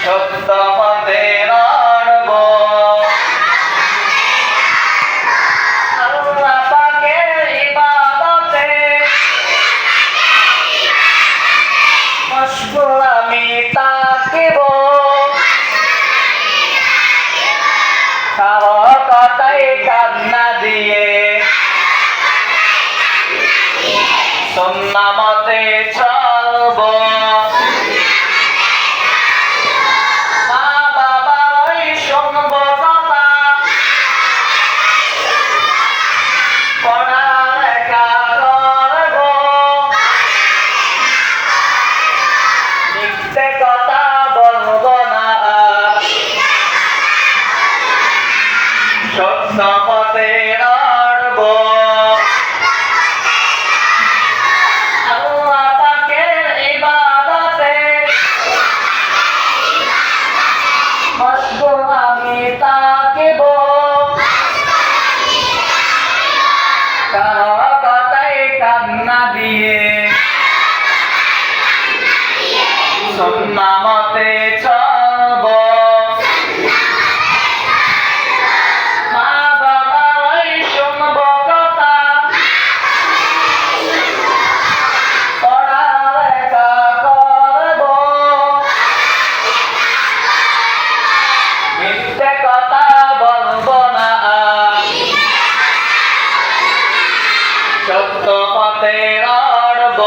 সত্য পথে লড়ব আল্লাহ পাকের ইবাদতে মশগুল আমি থাকিব কারো কথাই কান্না দিয়ে সুন্নাহ মতে চলব মা বাবার শুনব কথা পড়ালেখা করব মিথ্যে কথা বলব না সত্য পথে লড়ব আল্লাহ পাকের ইবাদতে মশগুল আমি থাকিব কারো কথাই কান্না দিয়ে সুন্নাহ মতে চলব মা বাবার শুনব কথা পড়ালেখা করব মিথ্যে কথা বলব না সত্য পথে লড়ব